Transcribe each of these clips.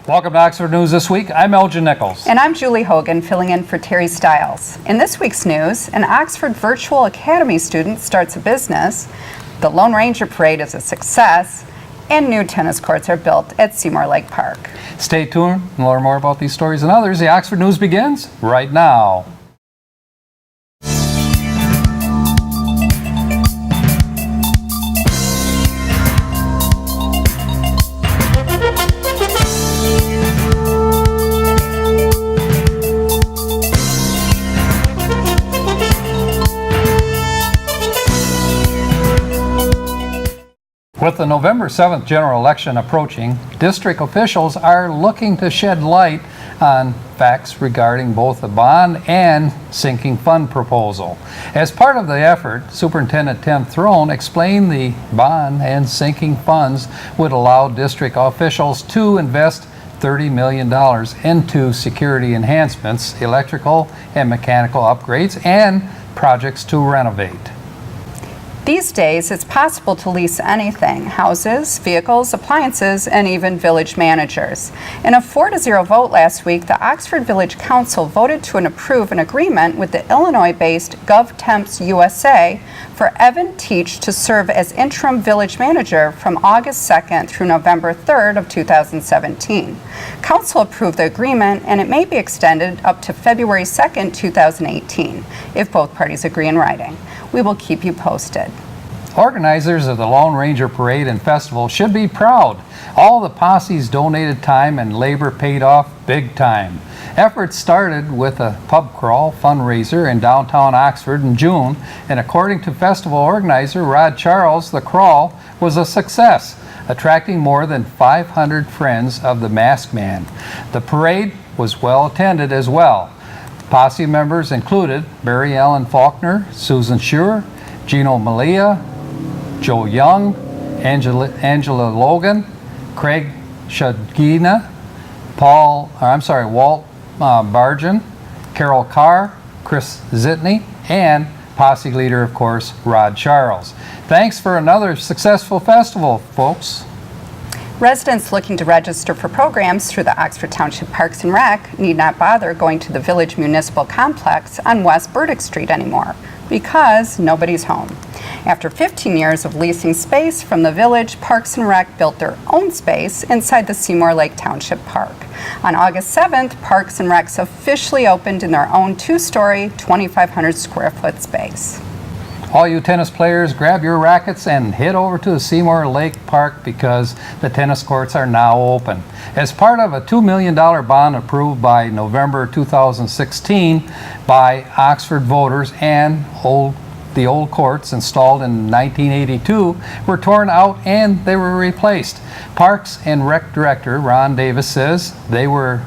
Welcome to Oxford News This Week. I'm Elgin Nichols. And I'm Julie Hogan, filling in for Terry Stiles. In this week's news, an Oxford Virtual Academy student starts a business, the Lone Ranger Parade is a success, and new tennis courts are built at Seymour Lake Park. Stay tuned and learn more about these stories and others. The Oxford News begins right now. With the November 7th general election approaching, district officials are looking to shed light on facts regarding both the bond and sinking fund proposal. As part of the effort, Superintendent Tim Throne explained the bond and sinking funds would allow district officials to invest $30 million into security enhancements, electrical and mechanical upgrades, and projects to renovate. These days, it's possible to lease anything: houses, vehicles, appliances, and even village managers. In a 4-0 vote last week, the Oxford Village Council voted to approve an agreement with the Illinois-based GovTemps USA for Evan Teach to serve as interim village manager from August 2nd through November 3rd of 2017. Council approved the agreement, and it may be extended up to February 2nd, 2018, if both parties agree in writing. We will keep you posted. Organizers of the Lone Ranger Parade and Festival should be proud. All the posse's donated time and labor paid off big time. Efforts started with a pub crawl fundraiser in downtown Oxford in June, and according to festival organizer Rod Charles, the crawl was a success, attracting more than 500 friends of the Masked Man. The parade was well attended as well. Posse members included Barry Allen Faulkner, Susan Schur, Gino Malia, Joe Young, Angela Logan, Craig Shadgina, Walt Bargen, Carol Carr, Chris Zitney, and posse leader, of course, Rod Charles. Thanks for another successful festival, folks. Residents looking to register for programs through the Oxford Township Parks and Rec need not bother going to the Village Municipal Complex on West Burdick Street anymore, because nobody's home. After 15 years of leasing space from the Village, Parks and Rec built their own space inside the Seymour Lake Township Park. On August 7th, Parks and Recs officially opened in their own 2-story, 2,500 square foot space. All you tennis players, grab your rackets and head over to the Seymour Lake Park because the tennis courts are now open. As part of a $2 million bond approved by November 2016 by Oxford voters, and the old courts installed in 1982 were torn out and they were replaced. Parks and Rec Director Ron Davis says they were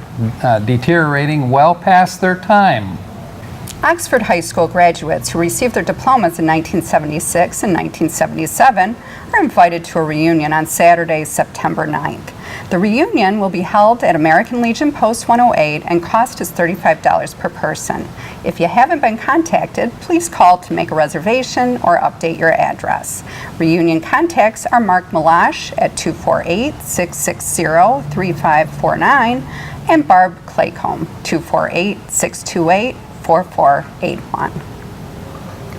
deteriorating well past their time. Oxford High School graduates who received their diplomas in 1976 and 1977 are invited to a reunion on Saturday, September 9th. The reunion will be held at American Legion Post 108 and cost is $35 per person. If you haven't been contacted, please call to make a reservation or update your address. Reunion contacts are Mark Malash at 248-660-3549 and Barb Claycomb, 248-628-4481.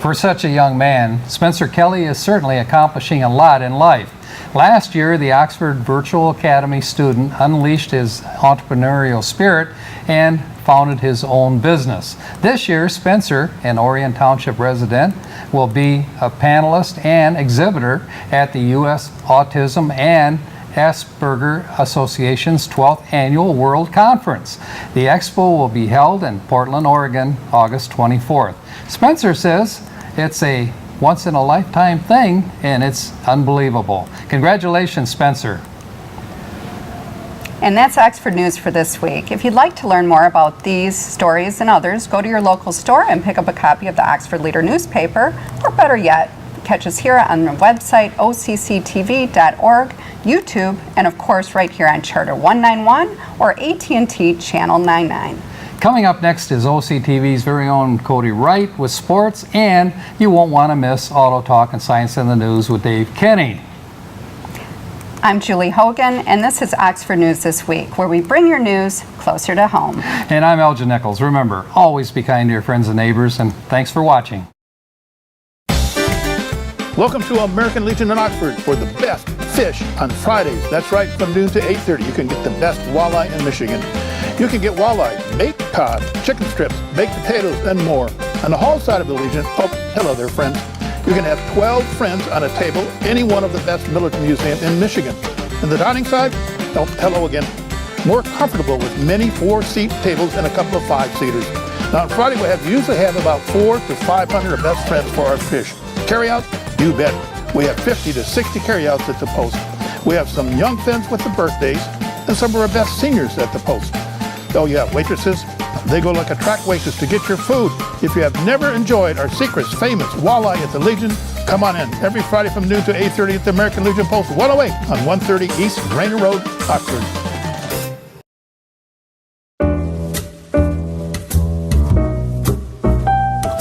For such a young man, Spencer Kelly is certainly accomplishing a lot in life. Last year, the Oxford Virtual Academy student unleashed his entrepreneurial spirit and founded his own business. This year, Spencer, an Orion Township resident, will be a panelist and exhibitor at the U.S. Autism and Asperger Association's 12th Annual World Conference. The expo will be held in Portland, Oregon, August 24th. Spencer says it's a once-in-a-lifetime thing, and it's unbelievable. Congratulations, Spencer. And that's Oxford News for this week. If you'd like to learn more about these stories and others, go to your local store and pick up a copy of the Oxford Leader newspaper, or better yet, catch us here on the website occtv.org, YouTube, and of course right here on Charter 191 or AT&T Channel 99. Coming up next is OCTV's very own Cody Wright with sports, and you won't want to miss Auto Talk and Science in the News with Dave Kenny. I'm Julie Hogan, and this is Oxford News This Week, where we bring your news closer to home. And I'm Elgin Nichols. Remember, always be kind to your friends and neighbors, and thanks for watching. Welcome to American Legion in Oxford for the best fish on Fridays. That's right, from noon to 8:30. You can get the best walleye in Michigan. You can get walleye, baked cod, chicken strips, baked potatoes, and more. On the hall side of the Legion, oh, hello there, friends. You can have 12 friends on a table, any one of the best military museums in Michigan. And the dining side, oh, hello again. More comfortable with many 4-seat tables and a couple of 5-seaters. Now on Friday we usually have about 400 to 500 of best friends for our fish. Carry out? You bet. We have 50 to 60 carryouts at the post. We have some young friends with the birthdays and some of our best seniors at the post. Oh yeah, waitresses, they go like a track waitress to get your food. If you have never enjoyed our secret famous walleye at the Legion, come on in every Friday from noon to 8:30 at the American Legion Post 108 on 130 East Rainer Road, Oxford.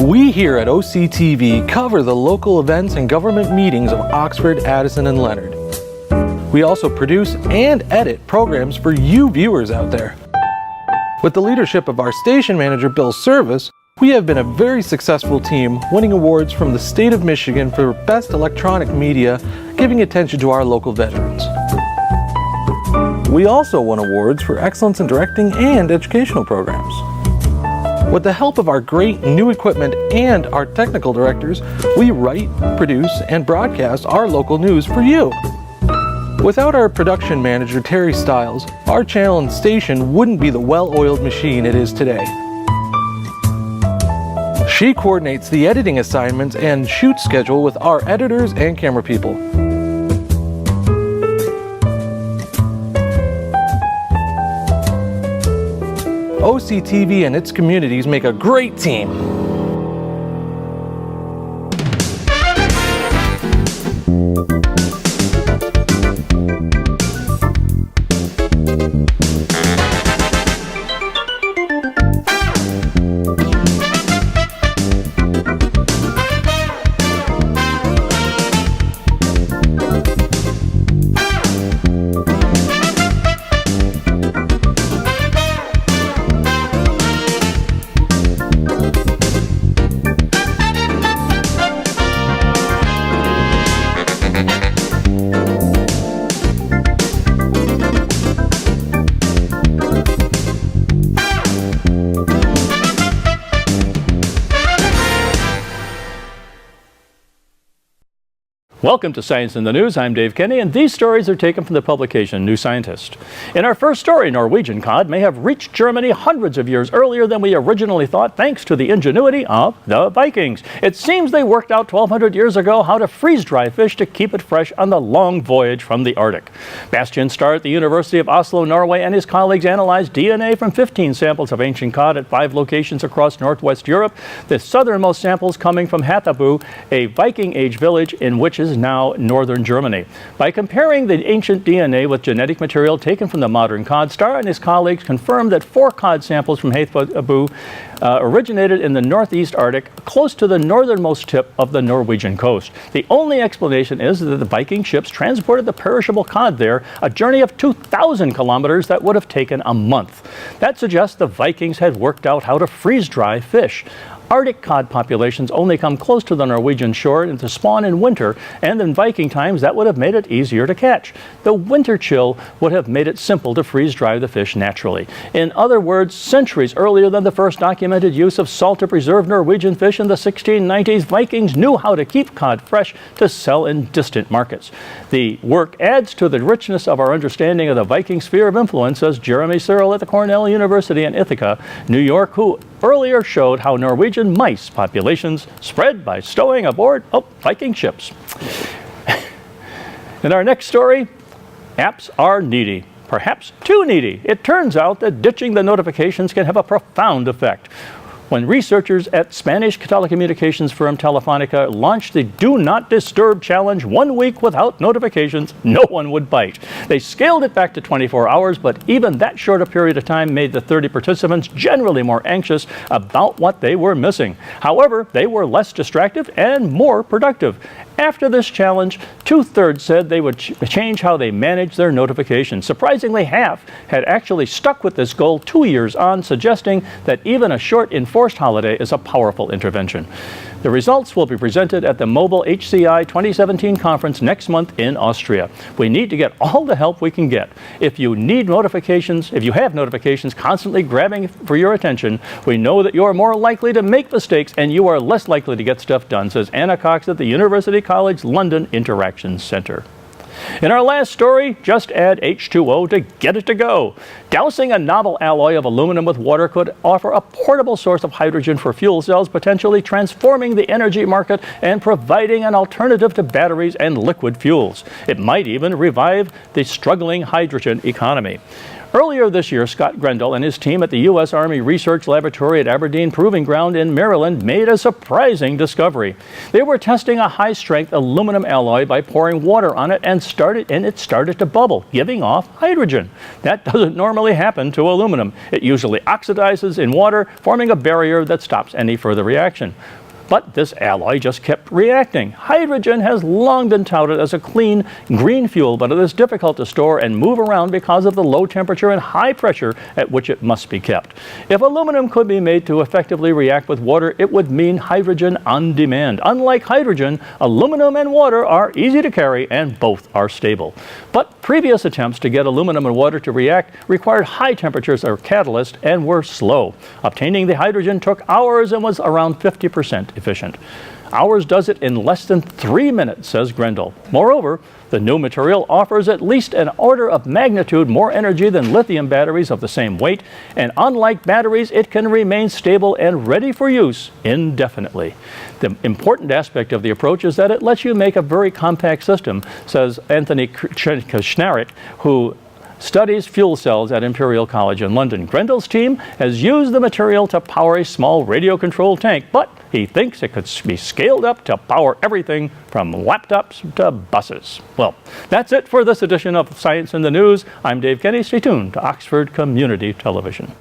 We here at OCTV cover the local events and government meetings of Oxford, Addison, and Leonard. We also produce and edit programs for you viewers out there. With the leadership of our station manager, Bill Service, we have been a very successful team, winning awards from the state of Michigan for Best Electronic Media, giving attention to our local veterans. We also won awards for excellence in directing and educational programs. With the help of our great new equipment and our technical directors, we write, produce, and broadcast our local news for you. Without our production manager, Terry Stiles, our channel and station wouldn't be the well-oiled machine it is today. She coordinates the editing assignments and shoot schedule with our editors and camera people. OCTV and its communities make a great team. Welcome to Science in the News. I'm Dave Kenny, and these stories are taken from the publication New Scientist. In our first story, Norwegian cod may have reached Germany hundreds of years earlier than we originally thought, thanks to the ingenuity of the Vikings. It seems they worked out 1,200 years ago how to freeze-dry fish to keep it fresh on the long voyage from the Arctic. Bastian Starr at the University of Oslo, Norway, and his colleagues analyzed DNA from 15 samples of ancient cod at 5 locations across northwest Europe, the southernmost samples coming from Hatabu, a Viking-age village in which is now northern Germany. By comparing the ancient DNA with genetic material taken from the modern cod, Starr and his colleagues confirmed that 4 cod samples from Hatabu originated in the northeast Arctic, close to the northernmost tip of the Norwegian coast. The only explanation is that the Viking ships transported the perishable cod there, a journey of 2,000 kilometers that would have taken a month. That suggests the Vikings had worked out how to freeze-dry fish. Arctic cod populations only come close to the Norwegian shore and to spawn in winter, and in Viking times that would have made it easier to catch. The winter chill would have made it simple to freeze-dry the fish naturally. In other words, centuries earlier than the first documented use of salt to preserve Norwegian fish in the 1690s, Vikings knew how to keep cod fresh to sell in distant markets. The work adds to the richness of our understanding of the Viking sphere of influence, says Jeremy Searle at the Cornell University in Ithaca, New York, who earlier showed how Norwegian mice populations spread by stowing aboard Viking ships. In our next story, apps are needy, perhaps too needy. It turns out that ditching the notifications can have a profound effect. When researchers at Spanish telecommunications firm Telefonica launched the Do Not Disturb challenge 1 week without notifications, no one would bite. They scaled it back to 24 hours, but even that short a period of time made the 30 participants generally more anxious about what they were missing. However, they were less distracted and more productive. After this challenge, 2/3 said they would change how they manage their notifications. Surprisingly, half had actually stuck with this goal 2 years on, suggesting that even a short enforced holiday is a powerful intervention. The results will be presented at the Mobile HCI 2017 conference next month in Austria. We need to get all the help we can get. If you need notifications, if you have notifications constantly grabbing for your attention, we know that you are more likely to make mistakes and you are less likely to get stuff done, says Anna Cox at the University College London Interactions Centre. In our last story, just add H2O to get it to go. Dousing a novel alloy of aluminum with water could offer a portable source of hydrogen for fuel cells, potentially transforming the energy market and providing an alternative to batteries and liquid fuels. It might even revive the struggling hydrogen economy. Earlier this year, Scott Grendel and his team at the U.S. Army Research Laboratory at Aberdeen Proving Ground in Maryland made a surprising discovery. They were testing a high-strength aluminum alloy by pouring water on it and it started to bubble, giving off hydrogen. That doesn't normally happen to aluminum. It usually oxidizes in water, forming a barrier that stops any further reaction. But this alloy just kept reacting. Hydrogen has long been touted as a clean, green fuel, but it is difficult to store and move around because of the low temperature and high pressure at which it must be kept. If aluminum could be made to effectively react with water, it would mean hydrogen on demand. Unlike hydrogen, aluminum and water are easy to carry and both are stable. But previous attempts to get aluminum and water to react required high temperatures or catalyst and were slow. Obtaining the hydrogen took hours and was around 50% efficient. Ours does it in less than 3 minutes, says Grendel. Moreover, the new material offers at least an order of magnitude more energy than lithium batteries of the same weight, and unlike batteries, it can remain stable and ready for use indefinitely. The important aspect of the approach is that it lets you make a very compact system, says Anthony Kshnarek, who studies fuel cells at Imperial College in London. Grendel's team has used the material to power a small radio-controlled tank, but he thinks it could be scaled up to power everything from laptops to buses. Well, that's it for this edition of Science in the News. I'm Dave Kenny. Stay tuned to Oxford Community Television.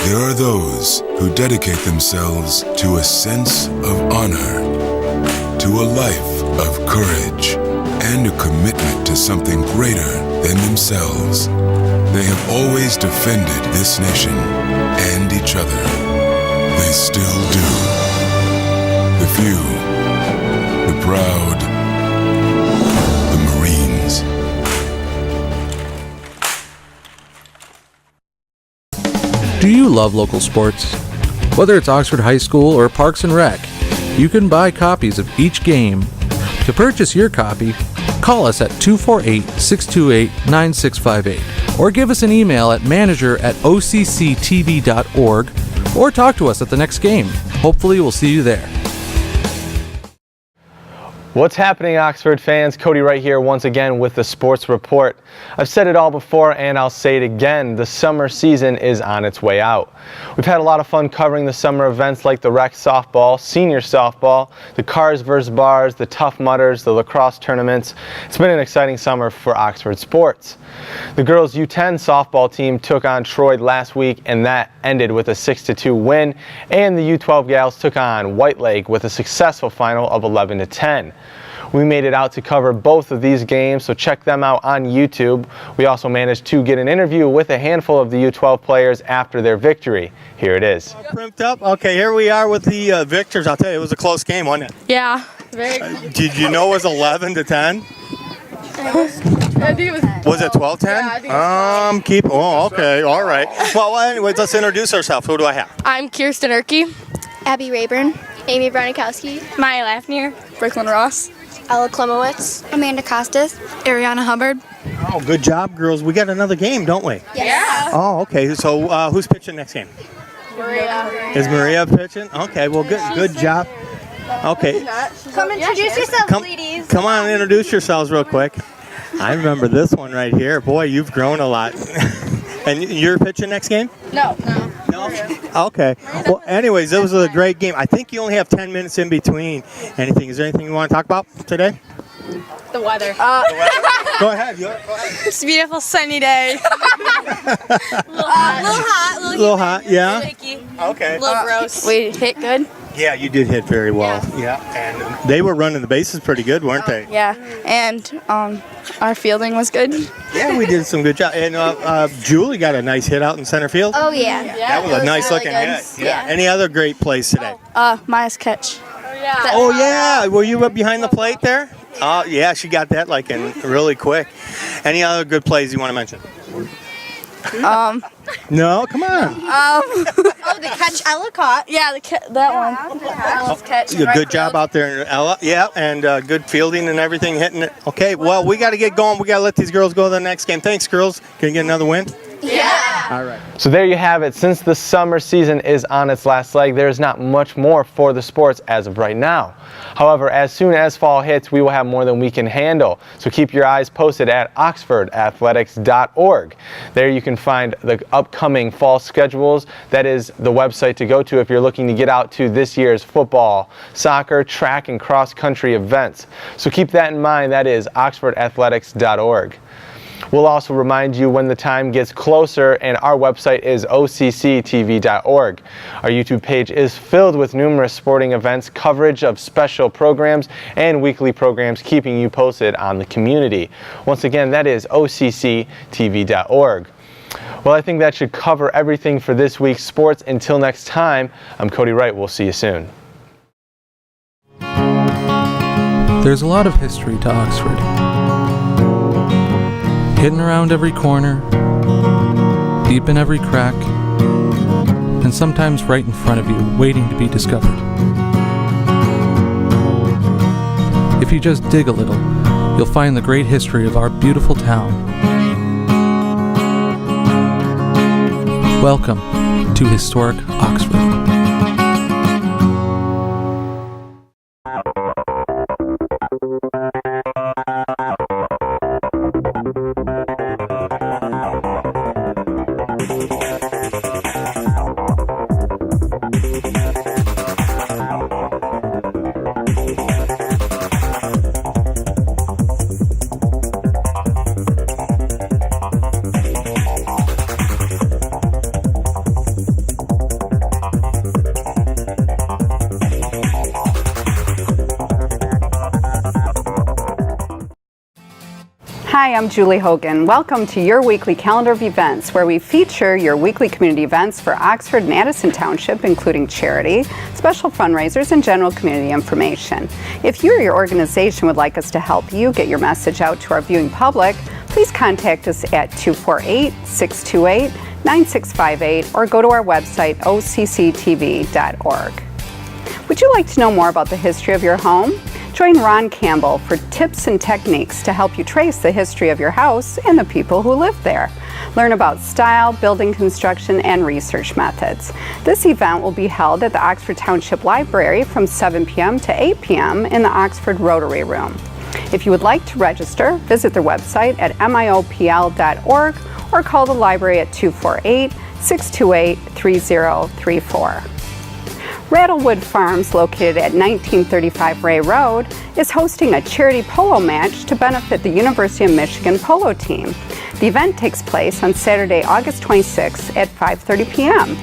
There are those who dedicate themselves to a sense of honor, to a life of courage, and a commitment to something greater than themselves. They have always defended this nation and each other. They still do. The few, the proud, the Marines. Do you love local sports? Whether it's Oxford High School or Parks and Rec, you can buy copies of each game. To purchase your copy, call us at 248-628-9658 or give us an email at manager@occtv.org or talk to us at the next game. Hopefully we'll see you there. What's happening, Oxford fans? Cody Wright here once again with the Sports Report. I've said it all before and I'll say it again, the summer season is on its way out. We've had a lot of fun covering the summer events like the rec softball, senior softball, the Cars vs. Bars, the Tough Mudders, the lacrosse tournaments. It's been an exciting summer for Oxford sports. The girls U10 softball team took on Troy last week and that ended with a 6-2 win, and the U12 gals took on White Lake with a successful final of 11-10. We made it out to cover both of these games, so check them out on YouTube. We also managed to get an interview with a handful of the U12 players after their victory. Here it is. Primed up. Okay, here we are with the victors. I'll tell you, it was a close game, wasn't it? Yeah, very. Did you know it was 11-10? Was it 12-10? Yeah, Oh, okay, all right. Well, anyways, let's introduce ourselves. Who do I have? I'm Kirsten Erke. Abby Rayburn, Amy Bronikowski, Maya Lafnir. Brooklyn Ross. Ella Klemowitz. Amanda Costas. Ariana Hubbard. Oh, good job, girls. We got another game, don't we? Yeah. Oh, okay. So who's pitching next game? Maria. Is Maria pitching? Okay, well, good job. Okay. Come introduce yourself, ladies. Come on, introduce yourselves real quick. I remember this one right here. Boy, you've grown a lot. And you're pitching next game? No. Okay. Well, anyways, it was a great game. I think you only have 10 minutes in between anything. Is there anything you want to talk about today? The weather. Go ahead. It's a beautiful sunny day. A little hot. A little hot, yeah. Shaky. Okay. A little gross. We hit good. Yeah, you did hit very well. Yeah. And they were running the bases pretty good, weren't they? Yeah, and our fielding was good. Yeah, we did some good job. And Julie got a nice hit out in center field. Oh yeah. That was a nice looking hit. Yeah. Any other great plays today? Maya's catch. Oh yeah, were you up behind the plate there? Oh yeah, she got that like in really quick. Any other good plays you want to mention? No, come on. The catch Ella caught. Yeah, that one. Ella's catch. Good job out there, Ella. Yeah, and good fielding and everything, hitting it. Okay, well, we got to get going. We got to let these girls go to the next game. Thanks, girls. Can you get another win? Yeah. All right. So there you have it. Since the summer season is on its last leg, there's not much more for the sports as of right now. However, as soon as fall hits, we will have more than we can handle. So keep your eyes posted at oxfordathletics.org. There you can find the upcoming fall schedules. That is the website to go to if you're looking to get out to this year's football, soccer, track, and cross-country events. So keep that in mind. That is oxfordathletics.org. We'll also remind you when the time gets closer, and our website is occtv.org. Our YouTube page is filled with numerous sporting events, coverage of special programs, and weekly programs keeping you posted on the community. Once again, that is occtv.org. Well, I think that should cover everything for this week's sports. Until next time, I'm Cody Wright. We'll see you soon. There's a lot of history to Oxford. Hidden around every corner, deep in every crack, and sometimes right in front of you, waiting to be discovered. If you just dig a little, you'll find the great history of our beautiful town. Welcome to historic Oxford. Hi, I'm Julie Hogan. Welcome to your weekly calendar of events, where we feature your weekly community events for Oxford and Addison Township, including charity, special fundraisers, and general community information. If you or your organization would like us to help you get your message out to our viewing public, please contact us at 248-628-9658 or go to our website, occtv.org. Would you like to know more about the history of your home? Join Ron Campbell for tips and techniques to help you trace the history of your house and the people who live there. Learn about style, building construction, and research methods. This event will be held at the Oxford Township Library from 7 p.m. to 8 p.m. in the Oxford Rotary Room. If you would like to register, visit their website at miopl.org or call the library at 248-628-3034. Rattlewood Farms, located at 1935 Ray Road, is hosting a charity polo match to benefit the University of Michigan polo team. The event takes place on Saturday, August 26th at 5:30 p.m.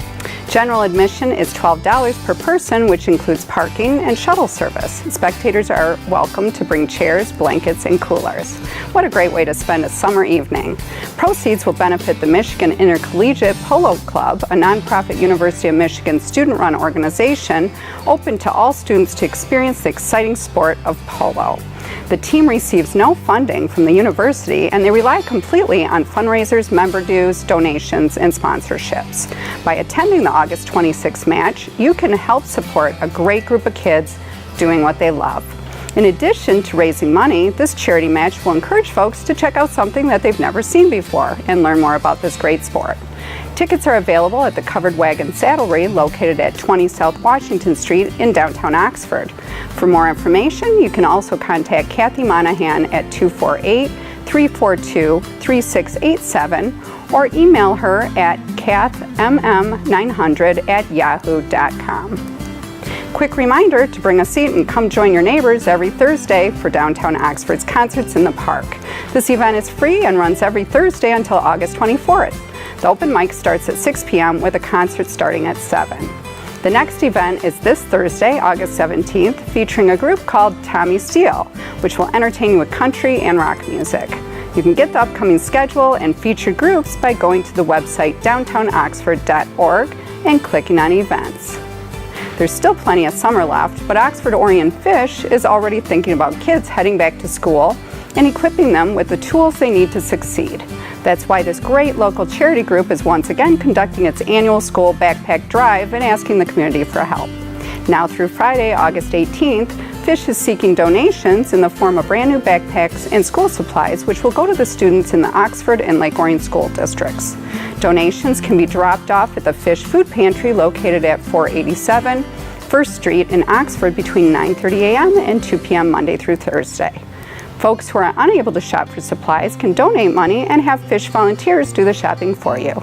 General admission is $12 per person, which includes parking and shuttle service. Spectators are welcome to bring chairs, blankets, and coolers. What a great way to spend a summer evening. Proceeds will benefit the Michigan Intercollegiate Polo Club, a nonprofit University of Michigan student-run organization open to all students to experience the exciting sport of polo. The team receives no funding from the university, and they rely completely on fundraisers, member dues, donations, and sponsorships. By attending the August 26th match, you can help support a great group of kids doing what they love. In addition to raising money, this charity match will encourage folks to check out something that they've never seen before and learn more about this great sport. Tickets are available at the Covered Wagon Saddlery located at 20 South Washington Street in downtown Oxford. For more information, you can also contact Kathy Monahan at 248-342-3687 or email her at kathmm900@yahoo.com. Quick reminder to bring a seat and come join your neighbors every Thursday for downtown Oxford's Concerts in the Park. This event is free and runs every Thursday until August 24th. The open mic starts at 6 p.m. with a concert starting at 7. The next event is this Thursday, August 17th, featuring a group called Tommy Steele, which will entertain you with country and rock music. You can get the upcoming schedule and featured groups by going to the website downtownoxford.org and clicking on events. There's still plenty of summer left, but Oxford Orient Fish is already thinking about kids heading back to school and equipping them with the tools they need to succeed. That's why this great local charity group is once again conducting its annual school backpack drive and asking the community for help. Now through Friday, August 18th, Fish is seeking donations in the form of brand new backpacks and school supplies, which will go to the students in the Oxford and Lake Orion school districts. Donations can be dropped off at the Fish Food Pantry located at 487 First Street in Oxford between 9:30 a.m. and 2 p.m. Monday through Thursday. Folks who are unable to shop for supplies can donate money and have Fish volunteers do the shopping for you.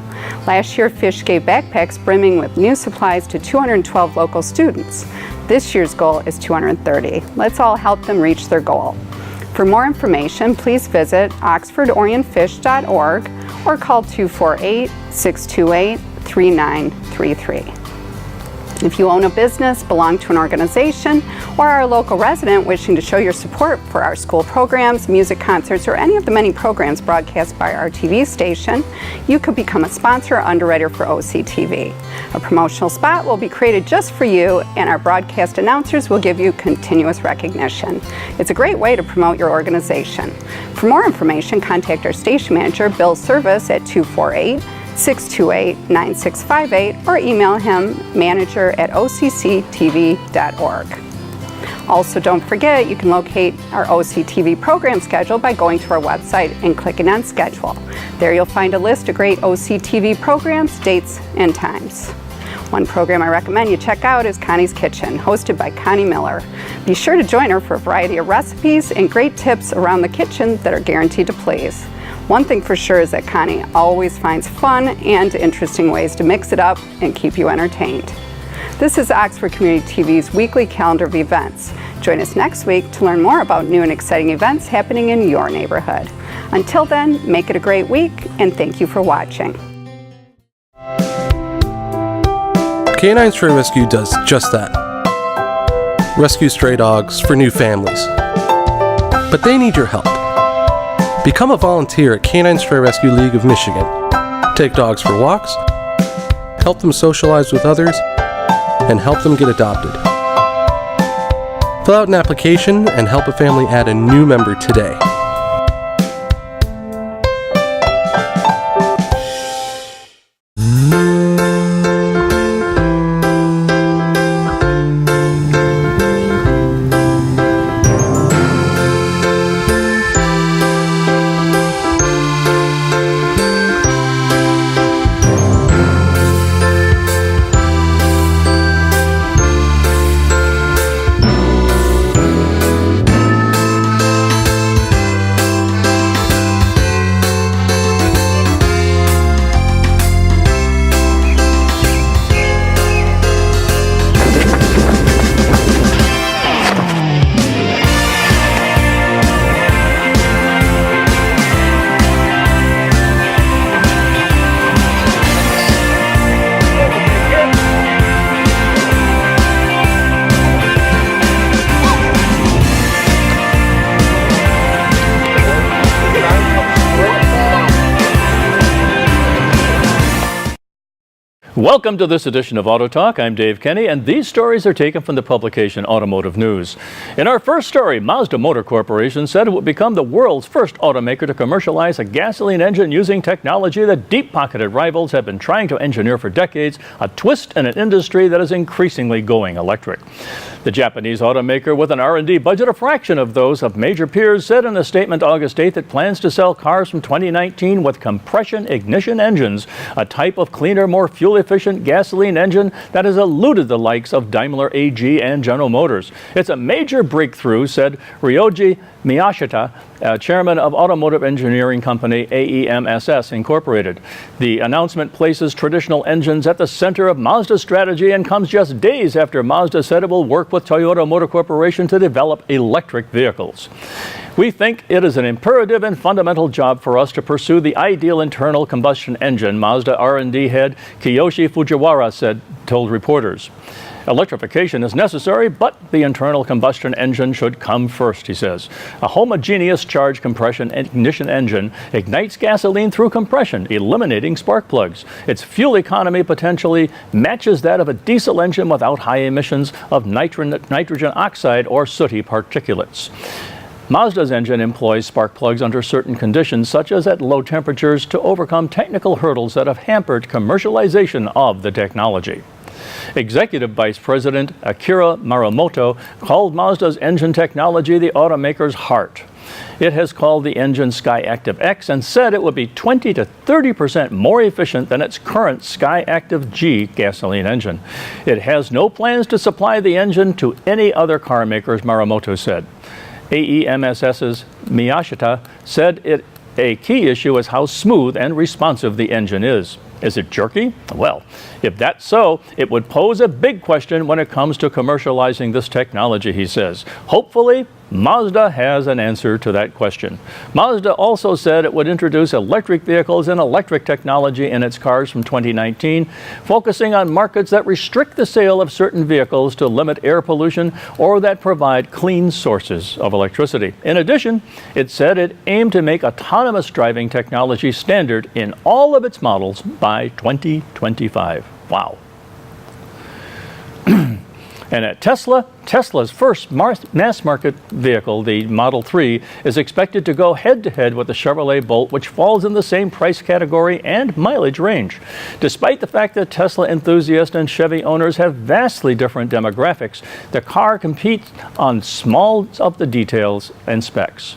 Last year, Fish gave backpacks brimming with new supplies to 212 local students. This year's goal is 230. Let's all help them reach their goal. For more information, please visit oxfordorientfish.org or call 248-628-3933. If you own a business, belong to an organization, or are a local resident wishing to show your support for our school programs, music concerts, or any of the many programs broadcast by our TV station, you could become a sponsor or underwriter for OCTV. A promotional spot will be created just for you, and our broadcast announcers will give you continuous recognition. It's a great way to promote your organization. For more information, contact our station manager, Bill Service, at 248-628-9658 or email him manager@occtv.org. Also, don't forget, you can locate our OCTV program schedule by going to our website and clicking on schedule. There you'll find a list of great OCTV programs, dates, and times. One program I recommend you check out is Connie's Kitchen, hosted by Connie Miller. Be sure to join her for a variety of recipes and great tips around the kitchen that are guaranteed to please. One thing for sure is that Connie always finds fun and interesting ways to mix it up and keep you entertained. This is Oxford Community TV's weekly calendar of events. Join us next week to learn more about new and exciting events happening in your neighborhood. Until then, make it a great week, and thank you for watching. Canine Stray Rescue does just that. Rescue stray dogs for new families. But they need your help. Become a volunteer at Canine Stray Rescue League of Michigan. Take dogs for walks, help them socialize with others, and help them get adopted. Fill out an application and help a family add a new member today. Welcome to this edition of Auto Talk. I'm Dave Kenny, and these stories are taken from the publication Automotive News. In our first story, Mazda Motor Corporation said it would become the world's first automaker to commercialize a gasoline engine using technology that deep-pocketed rivals have been trying to engineer for decades, a twist in an industry that is increasingly going electric. The Japanese automaker, with an R&D budget a fraction of those of major peers, said in a statement August 8th it plans to sell cars from 2019 with compression ignition engines, a type of cleaner, more fuel-efficient gasoline engine that has eluded the likes of Daimler AG and General Motors. It's a major breakthrough, said Ryoji Miyashita, chairman of automotive engineering company AEMSS Incorporated. The announcement places traditional engines at the center of Mazda's strategy and comes just days after Mazda said it will work with Toyota Motor Corporation to develop electric vehicles. We think it is an imperative and fundamental job for us to pursue the ideal internal combustion engine, Mazda R&D head Kiyoshi Fujiwara told reporters. Electrification is necessary, but the internal combustion engine should come first, he says. A homogeneous charge compression ignition engine ignites gasoline through compression, eliminating spark plugs. Its fuel economy potentially matches that of a diesel engine without high emissions of nitrogen oxide or sooty particulates. Mazda's engine employs spark plugs under certain conditions, such as at low temperatures, to overcome technical hurdles that have hampered commercialization of the technology. Executive Vice President Akira Muramoto called Mazda's engine technology the automaker's heart. It has called the engine SkyActiv X and said it would be 20 to 30% more efficient than its current SkyActiv G gasoline engine. It has no plans to supply the engine to any other car makers, Muramoto said. AEMSS's Miyashita said a key issue is how smooth and responsive the engine is. Is it jerky? Well, if that's so, it would pose a big question when it comes to commercializing this technology, he says. Hopefully, Mazda has an answer to that question. Mazda also said it would introduce electric vehicles and electric technology in its cars from 2019, focusing on markets that restrict the sale of certain vehicles to limit air pollution or that provide clean sources of electricity. In addition, it said it aimed to make autonomous driving technology standard in all of its models by 2025. Wow. And at Tesla's first mass market vehicle, the Model 3, is expected to go head-to-head with the Chevrolet Bolt, which falls in the same price category and mileage range. Despite the fact that Tesla enthusiasts and Chevy owners have vastly different demographics, the car competes on small of the details and specs.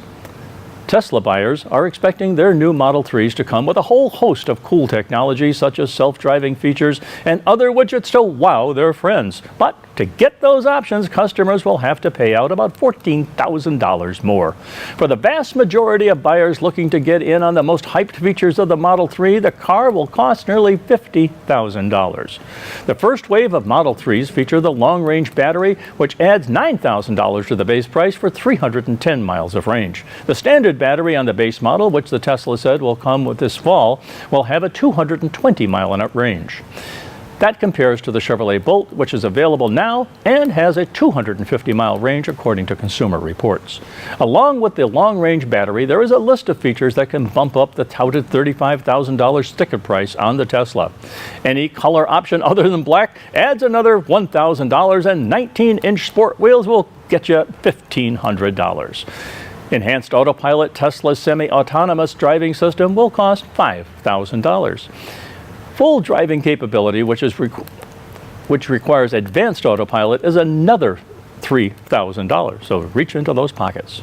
Tesla buyers are expecting their new Model 3s to come with a whole host of cool technology, such as self-driving features and other widgets to wow their friends. But to get those options, customers will have to pay out about $14,000 more. For the vast majority of buyers looking to get in on the most hyped features of the Model 3, the car will cost nearly $50,000. The first wave of Model 3s feature the long-range battery, which adds $9,000 to the base price for 310 miles of range. The standard battery on the base model, which the Tesla said will come with this fall, will have a 220-mile range. That compares to the Chevrolet Bolt, which is available now and has a 250-mile range, according to Consumer Reports. Along with the long-range battery, there is a list of features that can bump up the touted $35,000 sticker price on the Tesla. Any color option other than black adds another $1,000, and 19-inch sport wheels will get you $1,500. Enhanced Autopilot Tesla's semi-autonomous driving system will cost $5,000. Full driving capability, which requires advanced autopilot, is another $3,000. So reach into those pockets.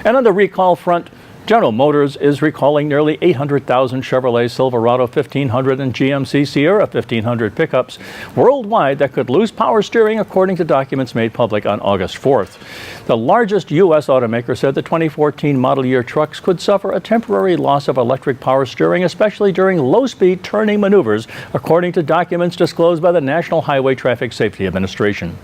And on the recall front, General Motors is recalling nearly 800,000 Chevrolet Silverado 1500 and GMC Sierra 1500 pickups worldwide that could lose power steering, according to documents made public on August 4th. The largest U.S. automaker said the 2014 model year trucks could suffer a temporary loss of electric power steering, especially during low-speed turning maneuvers, according to documents disclosed by the National Highway Traffic Safety Administration.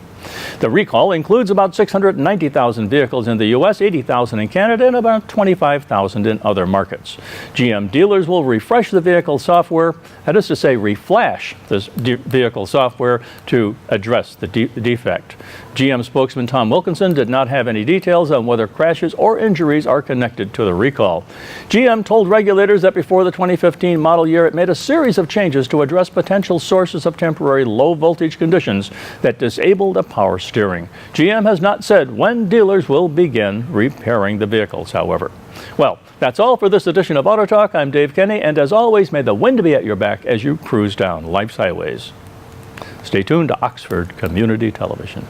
The recall includes about 690,000 vehicles in the U.S., 80,000 in Canada, and about 25,000 in other markets. GM dealers will refresh the vehicle software, that is to say, reflash this vehicle software to address the defect. GM spokesman Tom Wilkinson did not have any details on whether crashes or injuries are connected to the recall. GM told regulators that before the 2015 model year, it made a series of changes to address potential sources of temporary low-voltage conditions that disabled a power steering. GM has not said when dealers will begin repairing the vehicles, however. Well, that's all for this edition of Auto Talk. I'm Dave Kenny, and as always, may the wind be at your back as you cruise down life's highways. Stay tuned to Oxford Community Television.